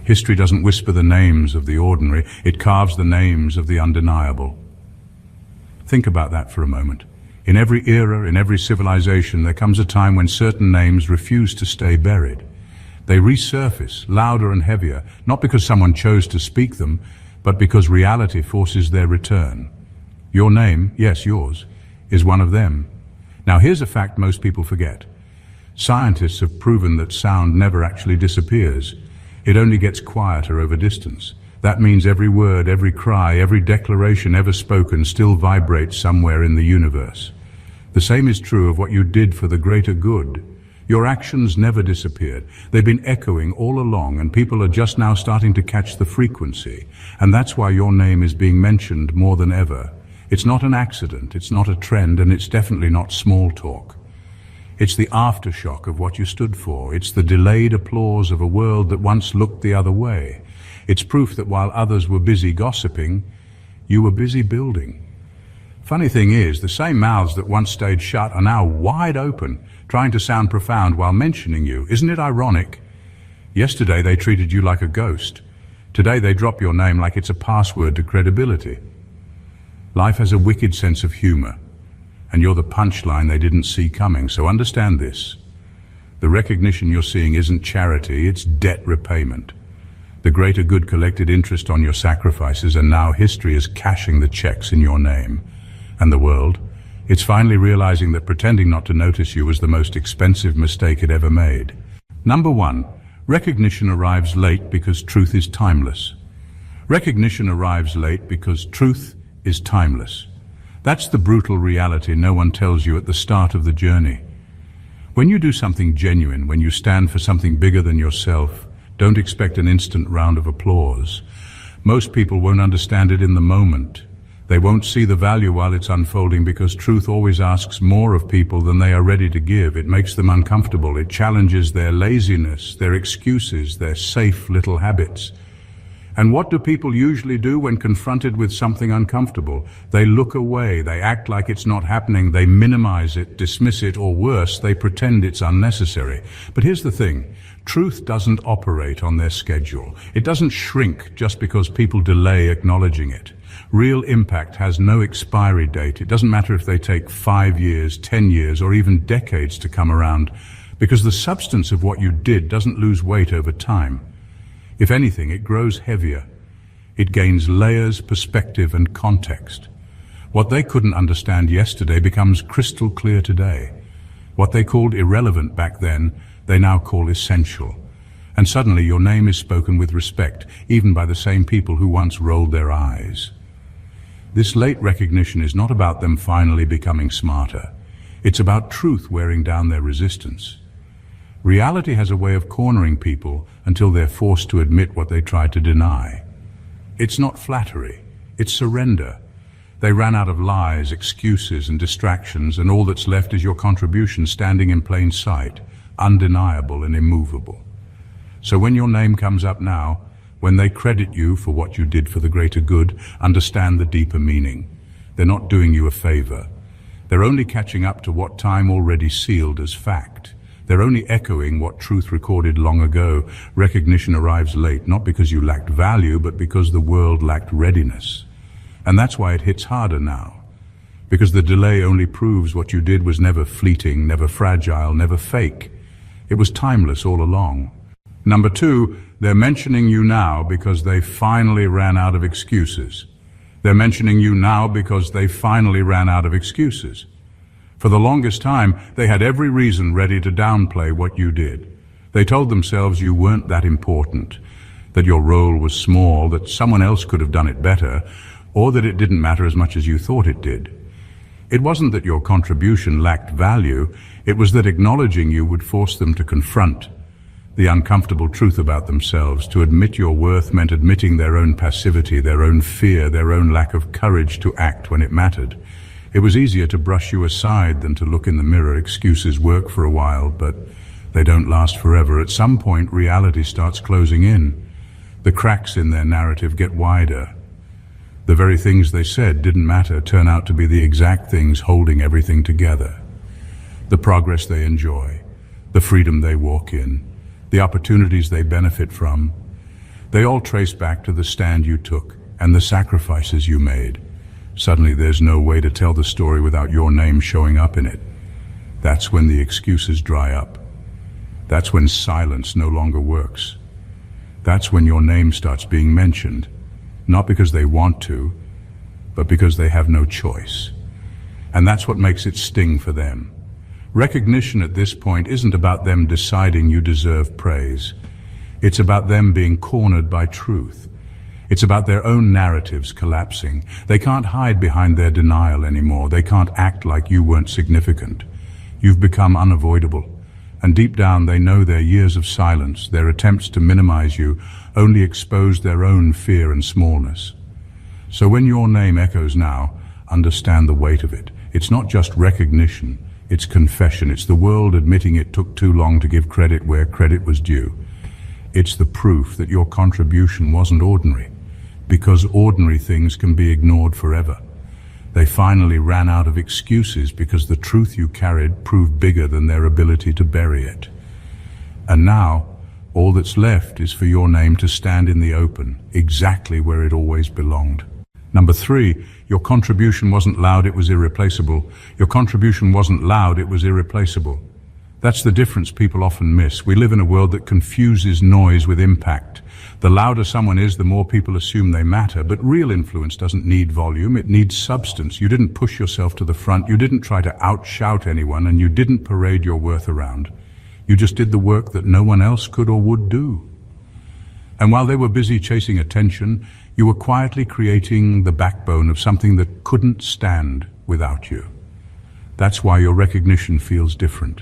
History doesn't whisper the names of the ordinary, it carves the names of the undeniable. Think about that for a moment. In every era, in every civilization, there comes a time when certain names refuse to stay buried. They resurface, louder and heavier, not because someone chose to speak them, but because reality forces their return. Your name, yes, yours, is one of them. Now here's a fact most people forget. Scientists have proven that sound never actually disappears. It only gets quieter over distance. That means every word, every cry, every declaration ever spoken still vibrates somewhere in the universe. The same is true of what you did for the greater good. Your actions never disappeared. They've been echoing all along, and people are just now starting to catch the frequency. And that's why your name is being mentioned more than ever. It's not an accident, it's not a trend, and it's definitely not small talk. It's the aftershock of what you stood for. It's the delayed applause of a world that once looked the other way. It's proof that while others were busy gossiping, you were busy building. Funny thing is, the same mouths that once stayed shut are now wide open, trying to sound profound while mentioning you. Isn't it ironic? Yesterday they treated you like a ghost. Today they drop your name like it's a password to credibility. Life has a wicked sense of humor, and you're the punchline they didn't see coming, so understand this. The recognition you're seeing isn't charity, it's debt repayment. The greater good collected interest on your sacrifices, and now history is cashing the checks in your name. And the world, it's finally realizing that pretending not to notice you was the most expensive mistake it ever made. Number 1, recognition arrives late because truth is timeless. Recognition arrives late because truth is timeless. That's the brutal reality no one tells you at the start of the journey. When you do something genuine, when you stand for something bigger than yourself, don't expect an instant round of applause. Most people won't understand it in the moment. They won't see the value while it's unfolding because truth always asks more of people than they are ready to give. It makes them uncomfortable. It challenges their laziness, their excuses, their safe little habits. And what do people usually do when confronted with something uncomfortable? They look away, they act like it's not happening, they minimize it, dismiss it, or worse, they pretend it's unnecessary. But here's the thing, truth doesn't operate on their schedule. It doesn't shrink just because people delay acknowledging it. Real impact has no expiry date. It doesn't matter if they take 5 years, 10 years, or even decades to come around, because the substance of what you did doesn't lose weight over time. If anything, it grows heavier. It gains layers, perspective, and context. What they couldn't understand yesterday becomes crystal clear today. What they called irrelevant back then, they now call essential. And suddenly your name is spoken with respect, even by the same people who once rolled their eyes. This late recognition is not about them finally becoming smarter. It's about truth wearing down their resistance. Reality has a way of cornering people until they're forced to admit what they tried to deny. It's not flattery, it's surrender. They ran out of lies, excuses, and distractions, and all that's left is your contribution standing in plain sight, undeniable and immovable. So when your name comes up now, when they credit you for what you did for the greater good, understand the deeper meaning. They're not doing you a favor. They're only catching up to what time already sealed as fact. They're only echoing what truth recorded long ago. Recognition arrives late, not because you lacked value, but because the world lacked readiness. And that's why it hits harder now. Because the delay only proves what you did was never fleeting, never fragile, never fake. It was timeless all along. Number 2, they're mentioning you now because they finally ran out of excuses. They're mentioning you now because they finally ran out of excuses. For the longest time, they had every reason ready to downplay what you did. They told themselves you weren't that important, that your role was small, that someone else could have done it better, or that it didn't matter as much as you thought it did. It wasn't that your contribution lacked value, it was that acknowledging you would force them to confront the uncomfortable truth about themselves. To admit your worth meant admitting their own passivity, their own fear, their own lack of courage to act when it mattered. It was easier to brush you aside than to look in the mirror. Excuses work for a while, but they don't last forever. At some point, reality starts closing in. The cracks in their narrative get wider. The very things they said didn't matter turn out to be the exact things holding everything together. The progress they enjoy, the freedom they walk in, the opportunities they benefit from. They all trace back to the stand you took and the sacrifices you made. Suddenly there's no way to tell the story without your name showing up in it. That's when the excuses dry up. That's when silence no longer works. That's when your name starts being mentioned, not because they want to, but because they have no choice. And that's what makes it sting for them. Recognition at this point isn't about them deciding you deserve praise. It's about them being cornered by truth. It's about their own narratives collapsing. They can't hide behind their denial anymore. They can't act like you weren't significant. You've become unavoidable. And deep down they know their years of silence, their attempts to minimize you, only expose their own fear and smallness. So when your name echoes now, understand the weight of it. It's not just recognition, it's confession. It's the world admitting it took too long to give credit where credit was due. It's the proof that your contribution wasn't ordinary, because ordinary things can be ignored forever. They finally ran out of excuses because the truth you carried proved bigger than their ability to bury it. And now, all that's left is for your name to stand in the open, exactly where it always belonged. Number 3, your contribution wasn't loud, it was irreplaceable. Your contribution wasn't loud, it was irreplaceable. That's the difference people often miss. We live in a world that confuses noise with impact. The louder someone is, the more people assume they matter, but real influence doesn't need volume, it needs substance. You didn't push yourself to the front, you didn't try to outshout anyone, and you didn't parade your worth around. You just did the work that no one else could or would do. And while they were busy chasing attention, you were quietly creating the backbone of something that couldn't stand without you. That's why your recognition feels different.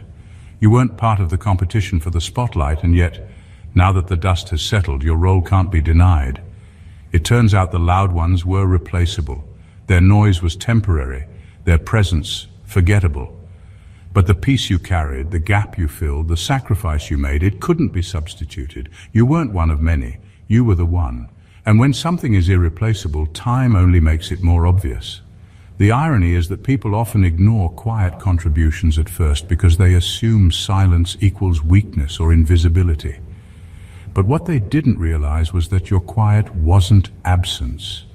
You weren't part of the competition for the spotlight, and yet, now that the dust has settled, your role can't be denied. It turns out the loud ones were replaceable. Their noise was temporary, their presence forgettable. But the peace you carried, the gap you filled, the sacrifice you made, it couldn't be substituted. You weren't one of many, you were the one. And when something is irreplaceable, time only makes it more obvious. The irony is that people often ignore quiet contributions at first because they assume silence equals weakness or invisibility. But what they didn't realize was that your quiet wasn't absence.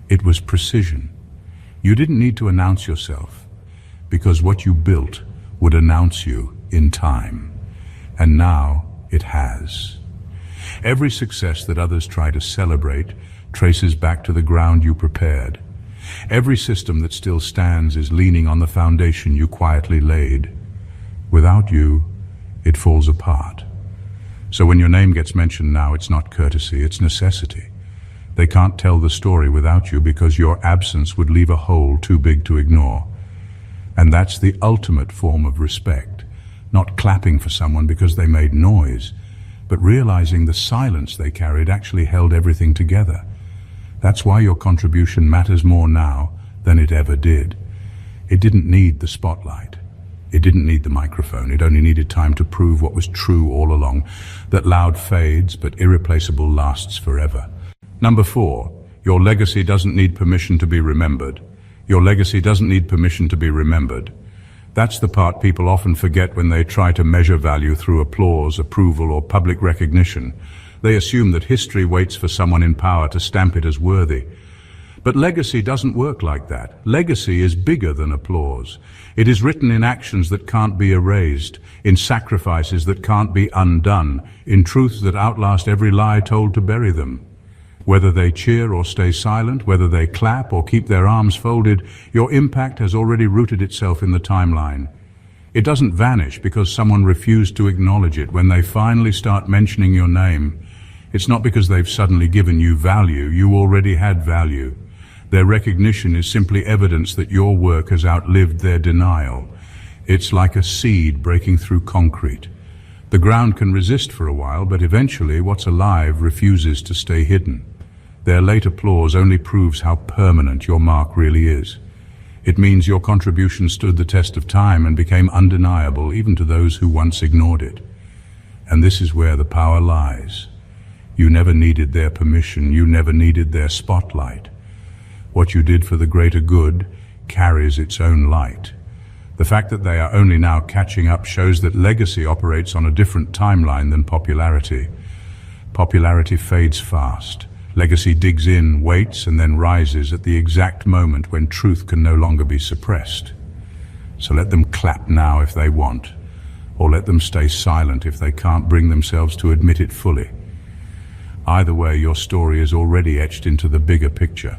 It was precision. You didn't need to announce yourself, because what you built would announce you in time. And now it has. Every success that others try to celebrate traces back to the ground you prepared. Every system that still stands is leaning on the foundation you quietly laid. Without you, it falls apart. So when your name gets mentioned now, it's not courtesy, it's necessity. They can't tell the story without you because your absence would leave a hole too big to ignore. And that's the ultimate form of respect. Not clapping for someone because they made noise, but realizing the silence they carried actually held everything together. That's why your contribution matters more now than it ever did. It didn't need the spotlight. It didn't need the microphone. It only needed time to prove what was true all along, that loud fades, but irreplaceable lasts forever. Number 4, your legacy doesn't need permission to be remembered. Your legacy doesn't need permission to be remembered. That's the part people often forget when they try to measure value through applause, approval, or public recognition. They assume that history waits for someone in power to stamp it as worthy. But legacy doesn't work like that. Legacy is bigger than applause. It is written in actions that can't be erased, in sacrifices that can't be undone, in truths that outlast every lie told to bury them. Whether they cheer or stay silent, whether they clap or keep their arms folded, your impact has already rooted itself in the timeline. It doesn't vanish because someone refused to acknowledge it. When they finally start mentioning your name, it's not because they've suddenly given you value. You already had value. Their recognition is simply evidence that your work has outlived their denial. It's like a seed breaking through concrete. The ground can resist for a while, but eventually what's alive refuses to stay hidden. Their late applause only proves how permanent your mark really is. It means your contribution stood the test of time and became undeniable even to those who once ignored it. And this is where the power lies. You never needed their permission. You never needed their spotlight. What you did for the greater good carries its own light. The fact that they are only now catching up shows that legacy operates on a different timeline than popularity. Popularity fades fast. Legacy digs in, waits, and then rises at the exact moment when truth can no longer be suppressed. So let them clap now if they want, or let them stay silent if they can't bring themselves to admit it fully. Either way, your story is already etched into the bigger picture.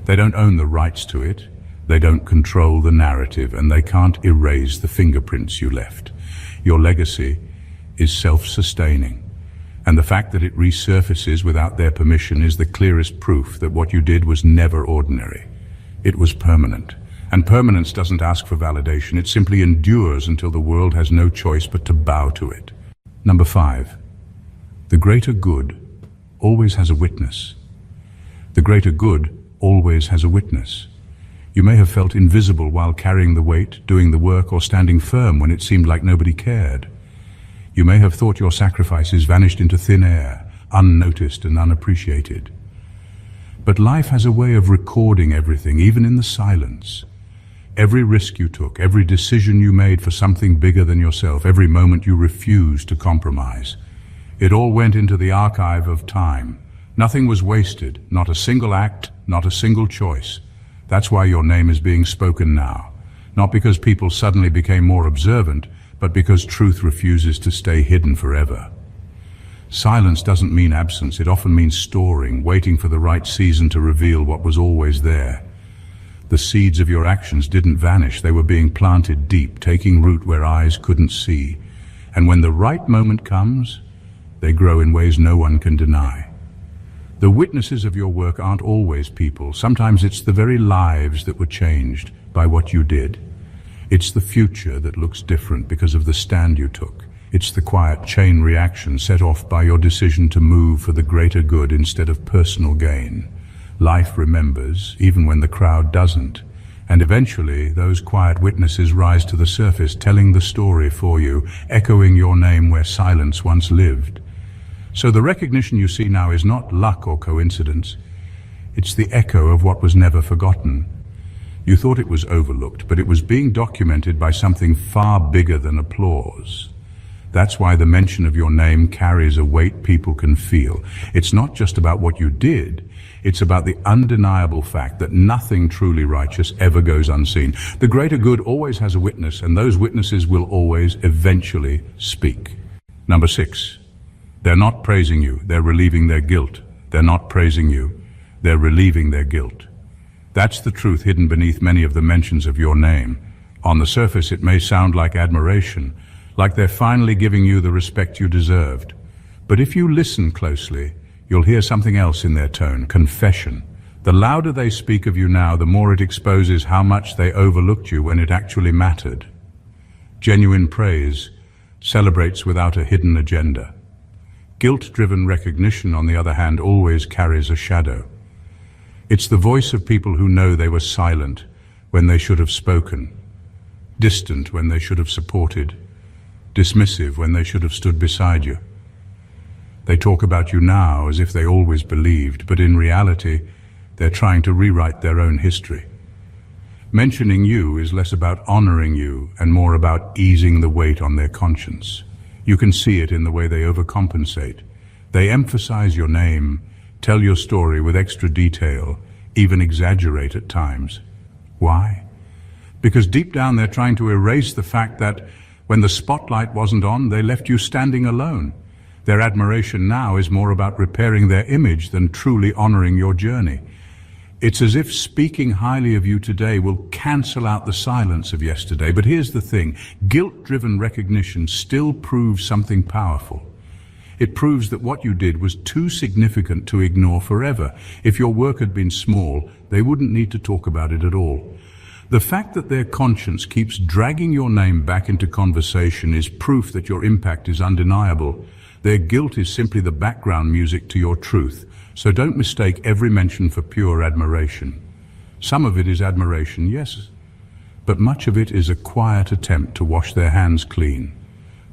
They don't own the rights to it, they don't control the narrative, and they can't erase the fingerprints you left. Your legacy is self-sustaining, and the fact that it resurfaces without their permission is the clearest proof that what you did was never ordinary. It was permanent. And permanence doesn't ask for validation, it simply endures until the world has no choice but to bow to it. Number 5. The greater good always has a witness. The greater good always has a witness. You may have felt invisible while carrying the weight, doing the work, or standing firm when it seemed like nobody cared. You may have thought your sacrifices vanished into thin air, unnoticed and unappreciated. But life has a way of recording everything, even in the silence. Every risk you took, every decision you made for something bigger than yourself, every moment you refused to compromise. It all went into the archive of time. Nothing was wasted, not a single act, not a single choice. That's why your name is being spoken now. Not because people suddenly became more observant, but because truth refuses to stay hidden forever. Silence doesn't mean absence, it often means storing, waiting for the right season to reveal what was always there. The seeds of your actions didn't vanish, they were being planted deep, taking root where eyes couldn't see. And when the right moment comes, they grow in ways no one can deny. The witnesses of your work aren't always people. Sometimes it's the very lives that were changed by what you did. It's the future that looks different because of the stand you took. It's the quiet chain reaction set off by your decision to move for the greater good instead of personal gain. Life remembers, even when the crowd doesn't. And eventually, those quiet witnesses rise to the surface, telling the story for you, echoing your name where silence once lived. So the recognition you see now is not luck or coincidence. It's the echo of what was never forgotten. You thought it was overlooked, but it was being documented by something far bigger than applause. That's why the mention of your name carries a weight people can feel. It's not just about what you did, it's about the undeniable fact that nothing truly righteous ever goes unseen. The greater good always has a witness, and those witnesses will always eventually speak. Number 6. They're not praising you, they're relieving their guilt. They're not praising you, they're relieving their guilt. That's the truth hidden beneath many of the mentions of your name. On the surface, it may sound like admiration, like they're finally giving you the respect you deserved. But if you listen closely, you'll hear something else in their tone, confession. The louder they speak of you now, the more it exposes how much they overlooked you when it actually mattered. Genuine praise celebrates without a hidden agenda. Guilt-driven recognition, on the other hand, always carries a shadow. It's the voice of people who know they were silent when they should have spoken, distant when they should have supported, dismissive when they should have stood beside you. They talk about you now as if they always believed, but in reality, they're trying to rewrite their own history. Mentioning you is less about honoring you and more about easing the weight on their conscience. You can see it in the way they overcompensate. They emphasize your name, tell your story with extra detail, even exaggerate at times. Why? Because deep down they're trying to erase the fact that when the spotlight wasn't on, they left you standing alone. Their admiration now is more about repairing their image than truly honoring your journey. It's as if speaking highly of you today will cancel out the silence of yesterday. But here's the thing, guilt-driven recognition still proves something powerful. It proves that what you did was too significant to ignore forever. If your work had been small, they wouldn't need to talk about it at all. The fact that their conscience keeps dragging your name back into conversation is proof that your impact is undeniable. Their guilt is simply the background music to your truth. So don't mistake every mention for pure admiration. Some of it is admiration, yes, but much of it is a quiet attempt to wash their hands clean.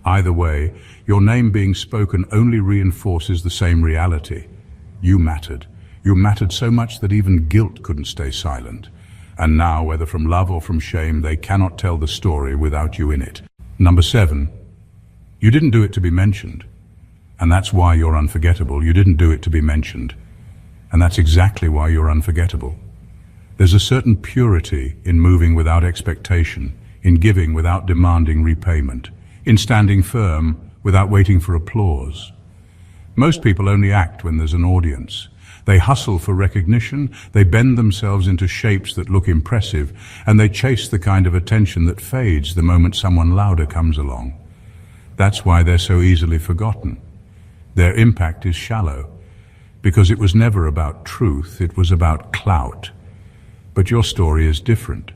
Either way, your name being spoken only reinforces the same reality. You mattered. You mattered so much that even guilt couldn't stay silent. And now, whether from love or from shame, they cannot tell the story without you in it. Number 7, you didn't do it to be mentioned. And that's why you're unforgettable. You didn't do it to be mentioned. And that's exactly why you're unforgettable. There's a certain purity in moving without expectation, in giving without demanding repayment, in standing firm without waiting for applause. Most people only act when there's an audience. They hustle for recognition, they bend themselves into shapes that look impressive, and they chase the kind of attention that fades the moment someone louder comes along. That's why they're so easily forgotten. Their impact is shallow, because it was never about truth, it was about clout. But your story is different.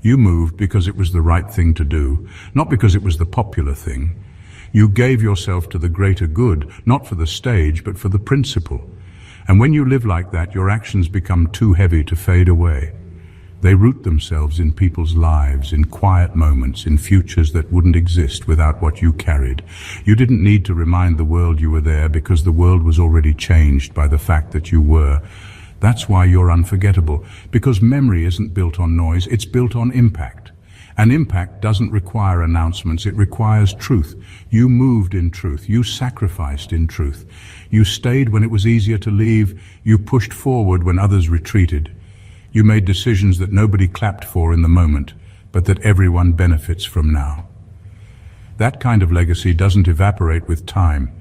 You moved because it was the right thing to do, not because it was the popular thing. You gave yourself to the greater good, not for the stage, but for the principle. And when you live like that, your actions become too heavy to fade away. They root themselves in people's lives, in quiet moments, in futures that wouldn't exist without what you carried. You didn't need to remind the world you were there because the world was already changed by the fact that you were. That's why you're unforgettable, because memory isn't built on noise, it's built on impact. And impact doesn't require announcements, it requires truth. You moved in truth, you sacrificed in truth. You stayed when it was easier to leave, you pushed forward when others retreated. You made decisions that nobody clapped for in the moment, but that everyone benefits from now. That kind of legacy doesn't evaporate with time.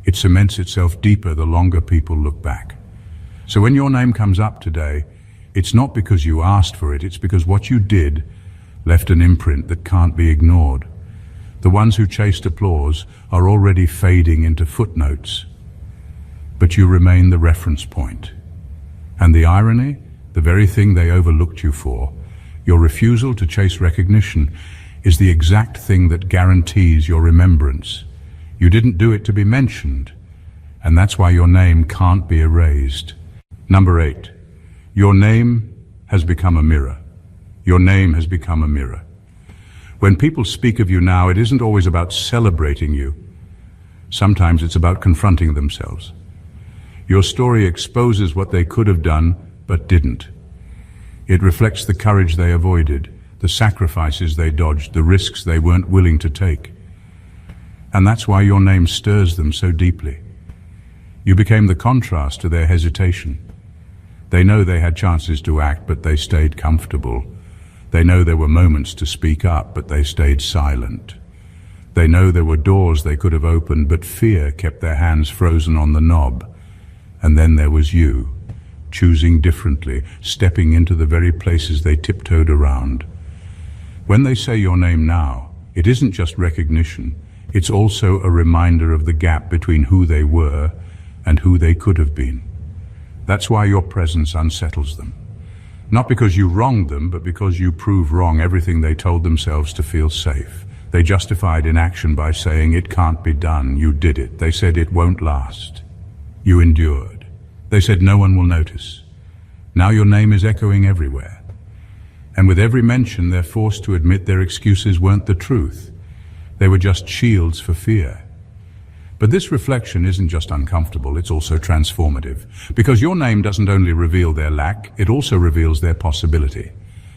It cements itself deeper the longer people look back. So when your name comes up today, it's not because you asked for it, it's because what you did left an imprint that can't be ignored. The ones who chased applause are already fading into footnotes, but you remain the reference point. And the irony, the very thing they overlooked you for, your refusal to chase recognition, is the exact thing that guarantees your remembrance. You didn't do it to be mentioned, and that's why your name can't be erased. Number 8, your name has become a mirror. Your name has become a mirror. When people speak of you now, it isn't always about celebrating you. Sometimes it's about confronting themselves. Your story exposes what they could have done, but didn't. It reflects the courage they avoided, the sacrifices they dodged, the risks they weren't willing to take. And that's why your name stirs them so deeply. You became the contrast to their hesitation. They know they had chances to act, but they stayed comfortable. They know there were moments to speak up, but they stayed silent. They know there were doors they could have opened, but fear kept their hands frozen on the knob. And then there was you, choosing differently, stepping into the very places they tiptoed around. When they say your name now, it isn't just recognition, it's also a reminder of the gap between who they were and who they could have been. That's why your presence unsettles them. Not because you wronged them, but because you prove wrong everything they told themselves to feel safe. They justified inaction by saying it can't be done. You did it. They said it won't last. You endured. They said no one will notice. Now your name is echoing everywhere. And with every mention, they're forced to admit their excuses weren't the truth. They were just shields for fear. But this reflection isn't just uncomfortable, it's also transformative. Because your name doesn't only reveal their lack, it also reveals their possibility.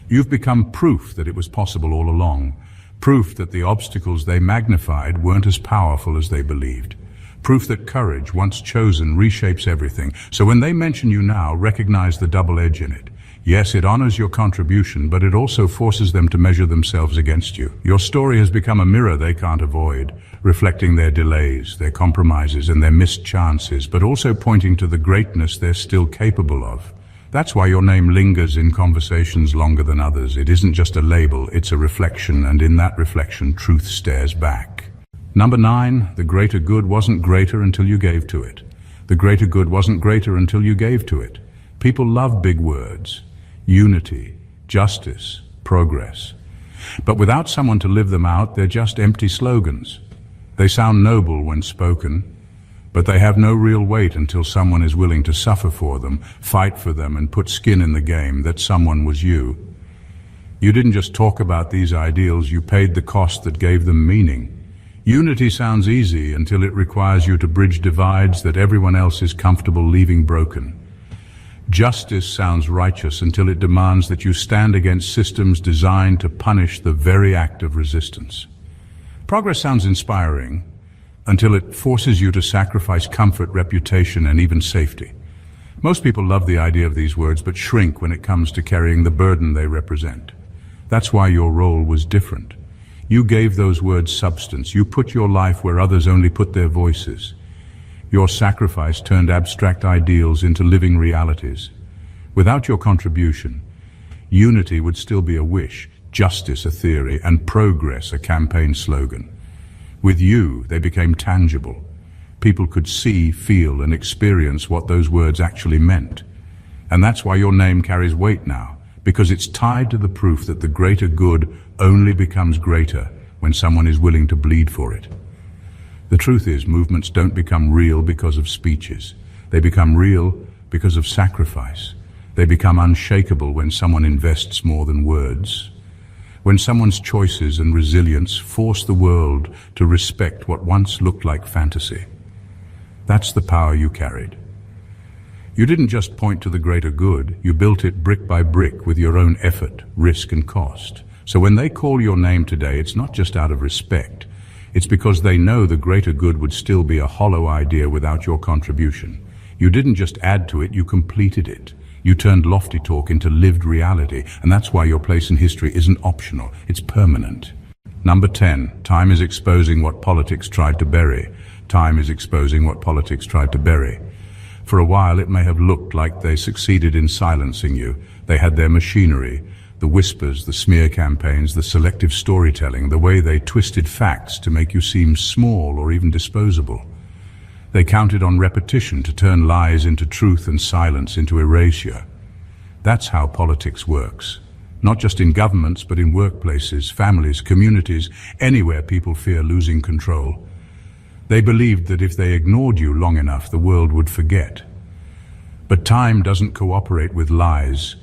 You've become proof that it was possible all along. Proof that the obstacles they magnified weren't as powerful as they believed. Proof that courage, once chosen, reshapes everything. So when they mention you now, recognize the double edge in it. Yes, it honors your contribution, but it also forces them to measure themselves against you. Your story has become a mirror they can't avoid, reflecting their delays, their compromises, and their missed chances, but also pointing to the greatness they're still capable of. That's why your name lingers in conversations longer than others. It isn't just a label, it's a reflection, and in that reflection, truth stares back. Number 9, the greater good wasn't greater until you gave to it. The greater good wasn't greater until you gave to it. People love big words. Unity, justice, progress. But without someone to live them out, they're just empty slogans. They sound noble when spoken, but they have no real weight until someone is willing to suffer for them, fight for them, and put skin in the game. That someone was you. You didn't just talk about these ideals, you paid the cost that gave them meaning. Unity sounds easy until it requires you to bridge divides that everyone else is comfortable leaving broken. Justice sounds righteous until it demands that you stand against systems designed to punish the very act of resistance. Progress sounds inspiring, until it forces you to sacrifice comfort, reputation, and even safety. Most people love the idea of these words, but shrink when it comes to carrying the burden they represent. That's why your role was different. You gave those words substance. You put your life where others only put their voices. Your sacrifice turned abstract ideals into living realities. Without your contribution, unity would still be a wish, justice a theory, and progress a campaign slogan. With you, they became tangible. People could see, feel, and experience what those words actually meant. And that's why your name carries weight now, because it's tied to the proof that the greater good only becomes greater when someone is willing to bleed for it. The truth is, movements don't become real because of speeches. They become real because of sacrifice. They become unshakable when someone invests more than words. When someone's choices and resilience force the world to respect what once looked like fantasy. That's the power you carried. You didn't just point to the greater good, you built it brick by brick with your own effort, risk, and cost. So when they call your name today, it's not just out of respect. It's because they know the greater good would still be a hollow idea without your contribution. You didn't just add to it, you completed it. You turned lofty talk into lived reality, and that's why your place in history isn't optional, it's permanent. Number 10, time is exposing what politics tried to bury. Time is exposing what politics tried to bury. For a while, it may have looked like they succeeded in silencing you. They had their machinery, the whispers, the smear campaigns, the selective storytelling, the way they twisted facts to make you seem small or even disposable. They counted on repetition to turn lies into truth and silence into erasure. That's how politics works. Not just in governments, but in workplaces, families, communities, anywhere people fear losing control. They believed that if they ignored you long enough, the world would forget. But time doesn't cooperate with lies.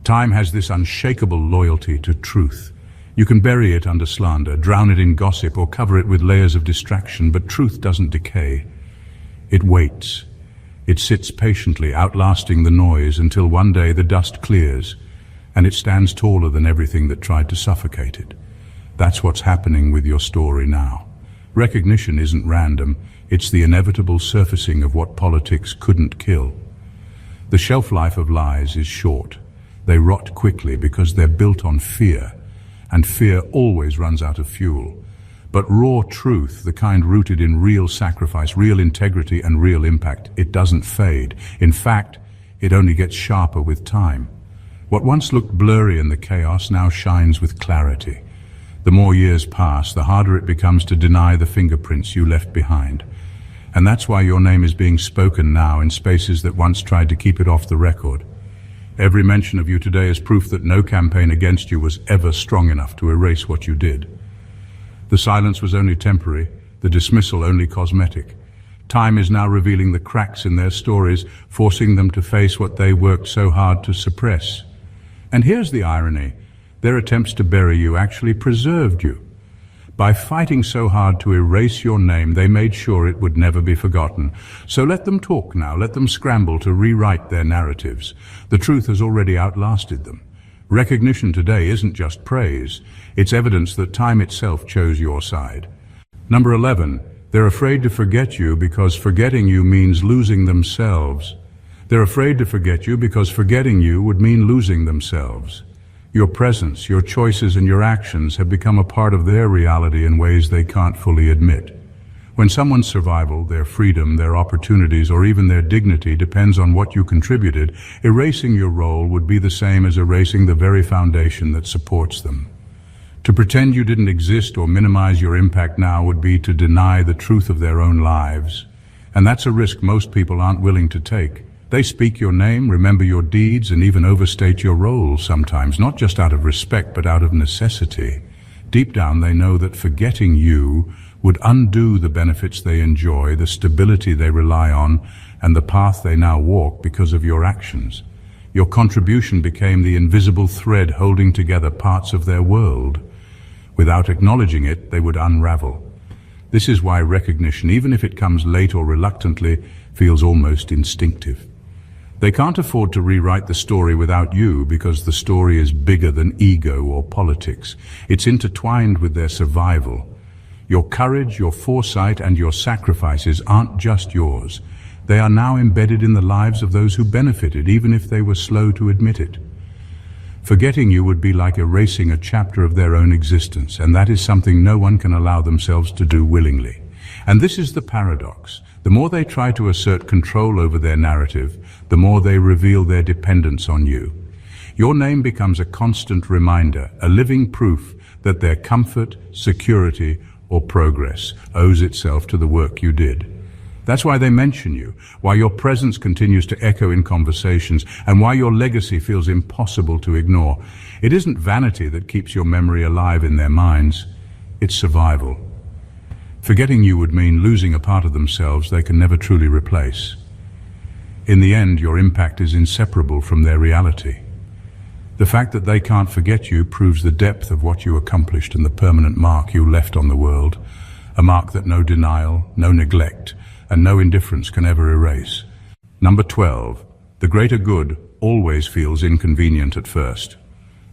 Time has this unshakable loyalty to truth. You can bury it under slander, drown it in gossip, or cover it with layers of distraction, but truth doesn't decay. It waits. It sits patiently, outlasting the noise until one day the dust clears, and it stands taller than everything that tried to suffocate it. That's what's happening with your story now. Recognition isn't random, it's the inevitable surfacing of what politics couldn't kill. The shelf life of lies is short. They rot quickly because they're built on fear, and fear always runs out of fuel. But raw truth, the kind rooted in real sacrifice, real integrity, and real impact, it doesn't fade. In fact, it only gets sharper with time. What once looked blurry in the chaos now shines with clarity. The more years pass, the harder it becomes to deny the fingerprints you left behind. And that's why your name is being spoken now in spaces that once tried to keep it off the record. Every mention of you today is proof that no campaign against you was ever strong enough to erase what you did. The silence was only temporary, the dismissal only cosmetic. Time is now revealing the cracks in their stories, forcing them to face what they worked so hard to suppress. And here's the irony. Their attempts to bury you actually preserved you. By fighting so hard to erase your name, they made sure it would never be forgotten. So let them talk now, let them scramble to rewrite their narratives. The truth has already outlasted them. Recognition today isn't just praise, it's evidence that time itself chose your side. Number 11, they're afraid to forget you because forgetting you means losing themselves. They're afraid to forget you because forgetting you would mean losing themselves. Your presence, your choices, and your actions have become a part of their reality in ways they can't fully admit. When someone's survival, their freedom, their opportunities, or even their dignity depends on what you contributed, erasing your role would be the same as erasing the very foundation that supports them. To pretend you didn't exist or minimize your impact now would be to deny the truth of their own lives. And that's a risk most people aren't willing to take. They speak your name, remember your deeds, and even overstate your role sometimes, not just out of respect, but out of necessity. Deep down, they know that forgetting you would undo the benefits they enjoy, the stability they rely on, and the path they now walk because of your actions. Your contribution became the invisible thread holding together parts of their world. Without acknowledging it, they would unravel. This is why recognition, even if it comes late or reluctantly, feels almost instinctive. They can't afford to rewrite the story without you because the story is bigger than ego or politics. It's intertwined with their survival. Your courage, your foresight, and your sacrifices aren't just yours. They are now embedded in the lives of those who benefited, even if they were slow to admit it. Forgetting you would be like erasing a chapter of their own existence, and that is something no one can allow themselves to do willingly. And this is the paradox. The more they try to assert control over their narrative, the more they reveal their dependence on you. Your name becomes a constant reminder, a living proof that their comfort, security, or progress owes itself to the work you did. That's why they mention you, why your presence continues to echo in conversations, and why your legacy feels impossible to ignore. It isn't vanity that keeps your memory alive in their minds, it's survival. Forgetting you would mean losing a part of themselves they can never truly replace. In the end, your impact is inseparable from their reality. The fact that they can't forget you proves the depth of what you accomplished and the permanent mark you left on the world, a mark that no denial, no neglect, and no indifference can ever erase. Number 12. The greater good always feels inconvenient at first.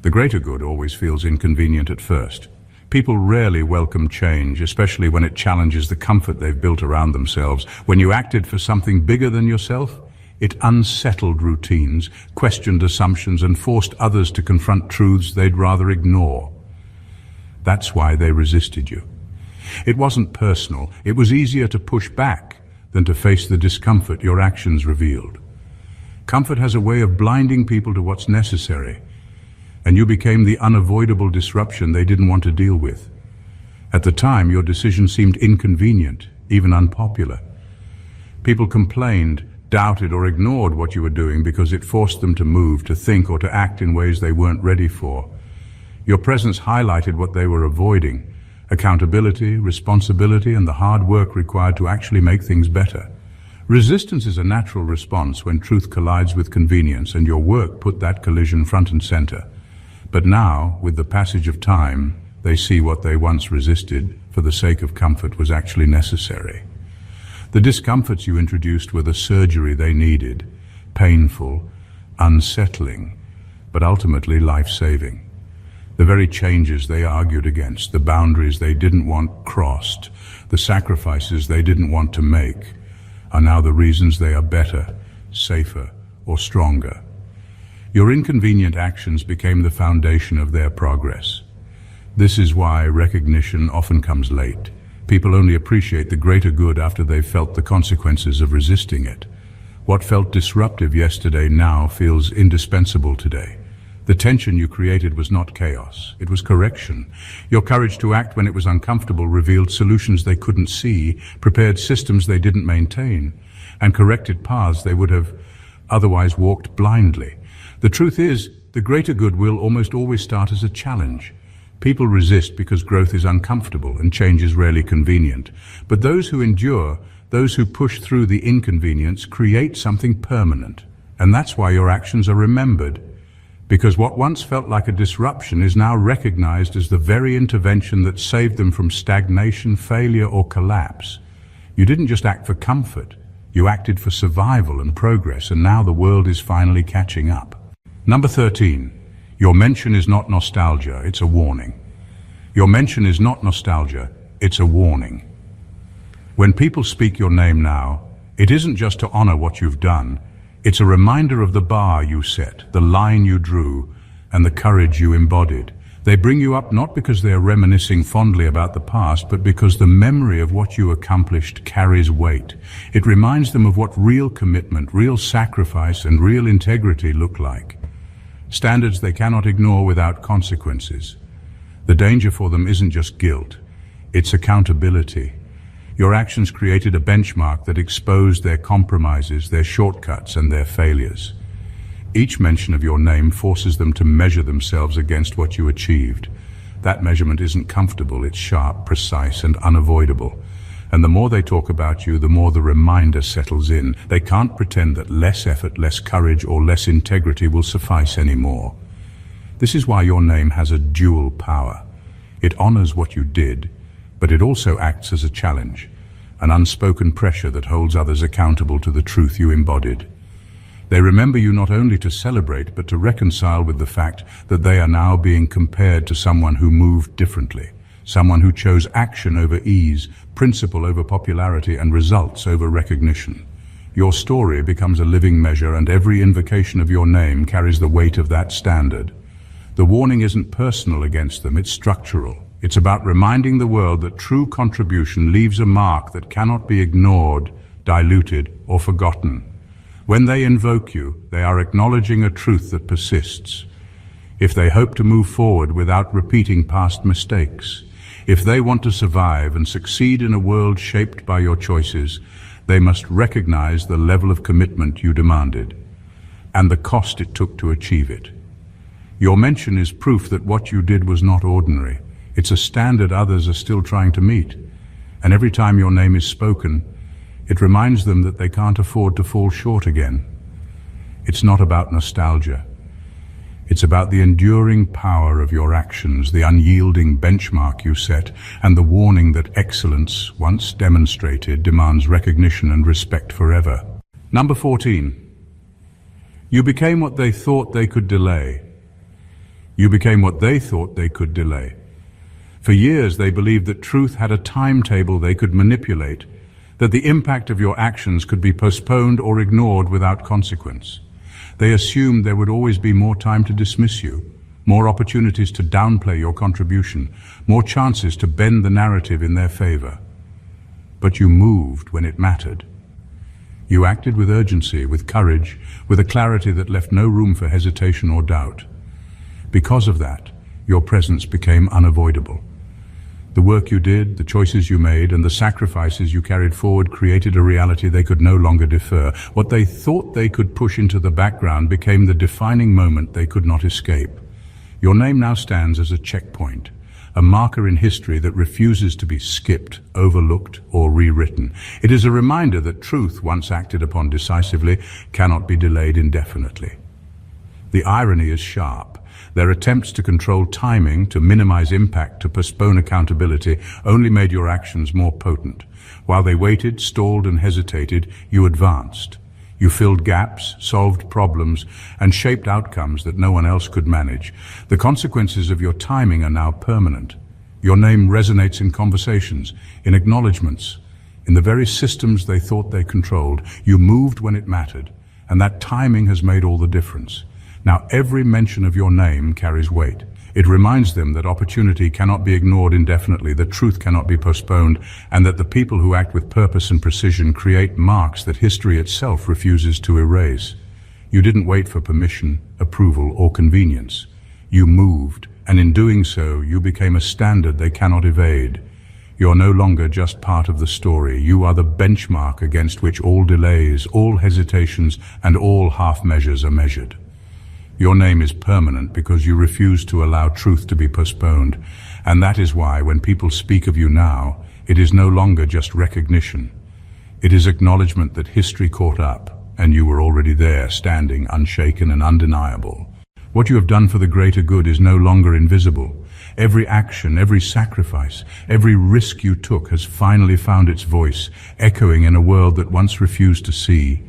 The greater good always feels inconvenient at first. People rarely welcome change, especially when it challenges the comfort they've built around themselves. When you acted for something bigger than yourself, it unsettled routines, questioned assumptions, and forced others to confront truths they'd rather ignore. That's why they resisted you. It wasn't personal. It was easier to push back than to face the discomfort your actions revealed. Comfort has a way of blinding people to what's necessary, and you became the unavoidable disruption they didn't want to deal with. At the time, your decision seemed inconvenient, even unpopular. People complained, doubted, or ignored what you were doing because it forced them to move, to think, or to act in ways they weren't ready for. Your presence highlighted what they were avoiding: accountability, responsibility, and the hard work required to actually make things better. Resistance is a natural response when truth collides with convenience, and your work put that collision front and center. But now, with the passage of time, they see what they once resisted for the sake of comfort was actually necessary. The discomforts you introduced were the surgery they needed, painful, unsettling, but ultimately life-saving. The very changes they argued against, the boundaries they didn't want crossed, the sacrifices they didn't want to make, are now the reasons they are better, safer, or stronger. Your inconvenient actions became the foundation of their progress. This is why recognition often comes late. People only appreciate the greater good after they've felt the consequences of resisting it. What felt disruptive yesterday now feels indispensable today. The tension you created was not chaos, it was correction. Your courage to act when it was uncomfortable revealed solutions they couldn't see, prepared systems they didn't maintain, and corrected paths they would have otherwise walked blindly. The truth is, the greater good will almost always start as a challenge. People resist because growth is uncomfortable and change is rarely convenient. But those who endure, those who push through the inconvenience, create something permanent. And that's why your actions are remembered. Because what once felt like a disruption is now recognized as the very intervention that saved them from stagnation, failure, or collapse. You didn't just act for comfort. You acted for survival and progress, and now the world is finally catching up. Number 13. Your mention is not nostalgia, it's a warning. Your mention is not nostalgia, it's a warning. When people speak your name now, it isn't just to honor what you've done, it's a reminder of the bar you set, the line you drew, and the courage you embodied. They bring you up not because they are reminiscing fondly about the past, but because the memory of what you accomplished carries weight. It reminds them of what real commitment, real sacrifice, and real integrity look like. Standards they cannot ignore without consequences. The danger for them isn't just guilt, it's accountability. Your actions created a benchmark that exposed their compromises, their shortcuts, and their failures. Each mention of your name forces them to measure themselves against what you achieved. That measurement isn't comfortable, it's sharp, precise, and unavoidable. And the more they talk about you, the more the reminder settles in. They can't pretend that less effort, less courage, or less integrity will suffice anymore. This is why your name has a dual power. It honors what you did, but it also acts as a challenge, an unspoken pressure that holds others accountable to the truth you embodied. They remember you not only to celebrate, but to reconcile with the fact that they are now being compared to someone who moved differently, someone who chose action over ease, principle over popularity, and results over recognition. Your story becomes a living measure, and every invocation of your name carries the weight of that standard. The warning isn't personal against them, it's structural. It's about reminding the world that true contribution leaves a mark that cannot be ignored, diluted, or forgotten. When they invoke you, they are acknowledging a truth that persists. If they hope to move forward without repeating past mistakes, if they want to survive and succeed in a world shaped by your choices, they must recognize the level of commitment you demanded and the cost it took to achieve it. Your mention is proof that what you did was not ordinary. It's a standard others are still trying to meet. And every time your name is spoken, it reminds them that they can't afford to fall short again. It's not about nostalgia. It's about the enduring power of your actions, the unyielding benchmark you set, and the warning that excellence, once demonstrated, demands recognition and respect forever. Number 14. You became what they thought they could delay. You became what they thought they could delay. For years they believed that truth had a timetable they could manipulate, that the impact of your actions could be postponed or ignored without consequence. They assumed there would always be more time to dismiss you, more opportunities to downplay your contribution, more chances to bend the narrative in their favor. But you moved when it mattered. You acted with urgency, with courage, with a clarity that left no room for hesitation or doubt. Because of that, your presence became unavoidable. The work you did, the choices you made, and the sacrifices you carried forward created a reality they could no longer defer. What they thought they could push into the background became the defining moment they could not escape. Your name now stands as a checkpoint, a marker in history that refuses to be skipped, overlooked, or rewritten. It is a reminder that truth, once acted upon decisively, cannot be delayed indefinitely. The irony is sharp. Their attempts to control timing, to minimize impact, to postpone accountability, only made your actions more potent. While they waited, stalled, and hesitated, you advanced. You filled gaps, solved problems, and shaped outcomes that no one else could manage. The consequences of your timing are now permanent. Your name resonates in conversations, in acknowledgements, in the very systems they thought they controlled. You moved when it mattered, and that timing has made all the difference. Now every mention of your name carries weight. It reminds them that opportunity cannot be ignored indefinitely, that truth cannot be postponed, and that the people who act with purpose and precision create marks that history itself refuses to erase. You didn't wait for permission, approval, or convenience. You moved, and in doing so, you became a standard they cannot evade. You're no longer just part of the story. You are the benchmark against which all delays, all hesitations, and all half measures are measured. Your name is permanent because you refuse to allow truth to be postponed. And that is why when people speak of you now, it is no longer just recognition. It is acknowledgement that history caught up, and you were already there, standing, unshaken and undeniable. What you have done for the greater good is no longer invisible. Every action, every sacrifice, every risk you took has finally found its voice, echoing in a world that once refused to see.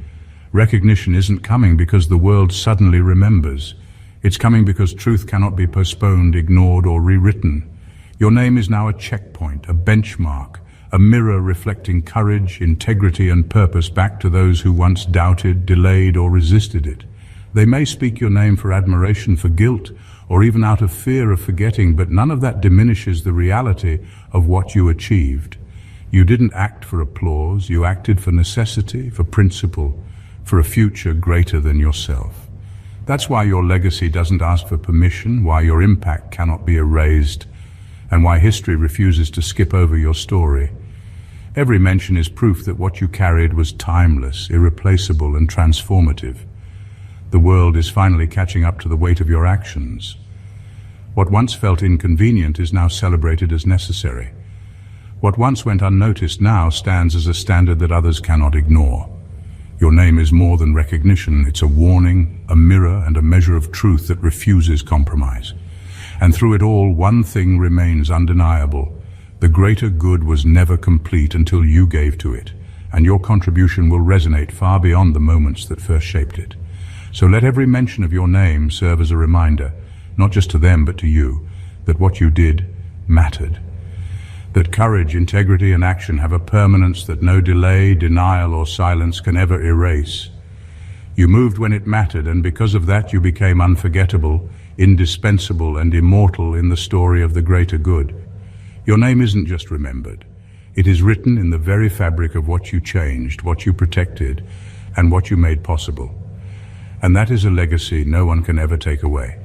Recognition isn't coming because the world suddenly remembers. It's coming because truth cannot be postponed, ignored, or rewritten. Your name is now a checkpoint, a benchmark, a mirror reflecting courage, integrity, and purpose back to those who once doubted, delayed, or resisted it. They may speak your name for admiration, for guilt, or even out of fear of forgetting, but none of that diminishes the reality of what you achieved. You didn't act for applause, you acted for necessity, for principle, for a future greater than yourself. That's why your legacy doesn't ask for permission, why your impact cannot be erased, and why history refuses to skip over your story. Every mention is proof that what you carried was timeless, irreplaceable, and transformative. The world is finally catching up to the weight of your actions. What once felt inconvenient is now celebrated as necessary. What once went unnoticed now stands as a standard that others cannot ignore. Your name is more than recognition. It's a warning, a mirror, and a measure of truth that refuses compromise. And through it all, one thing remains undeniable. The greater good was never complete until you gave to it, and your contribution will resonate far beyond the moments that first shaped it. So let every mention of your name serve as a reminder, not just to them but to you, that what you did mattered. That courage, integrity, and action have a permanence that no delay, denial, or silence can ever erase. You moved when it mattered, and because of that you became unforgettable, indispensable, and immortal in the story of the greater good. Your name isn't just remembered. It is written in the very fabric of what you changed, what you protected, and what you made possible. And that is a legacy no one can ever take away.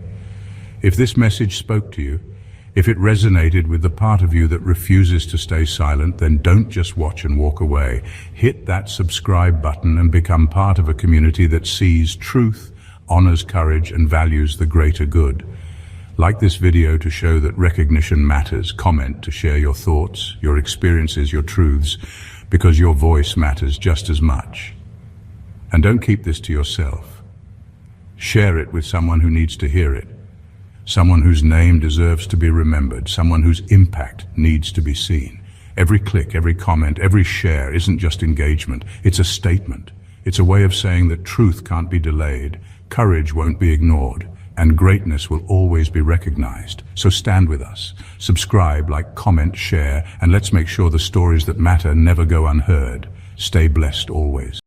If this message spoke to you, if it resonated with the part of you that refuses to stay silent, then don't just watch and walk away. Hit that subscribe button and become part of a community that sees truth, honors courage, and values the greater good. Like this video to show that recognition matters. Comment to share your thoughts, your experiences, your truths, because your voice matters just as much. And don't keep this to yourself. Share it with someone who needs to hear it. Someone whose name deserves to be remembered, someone whose impact needs to be seen. Every click, every comment, every share isn't just engagement, it's a statement. It's a way of saying that truth can't be delayed, courage won't be ignored, and greatness will always be recognized. So stand with us. Subscribe, like, comment, share, and let's make sure the stories that matter never go unheard. Stay blessed always.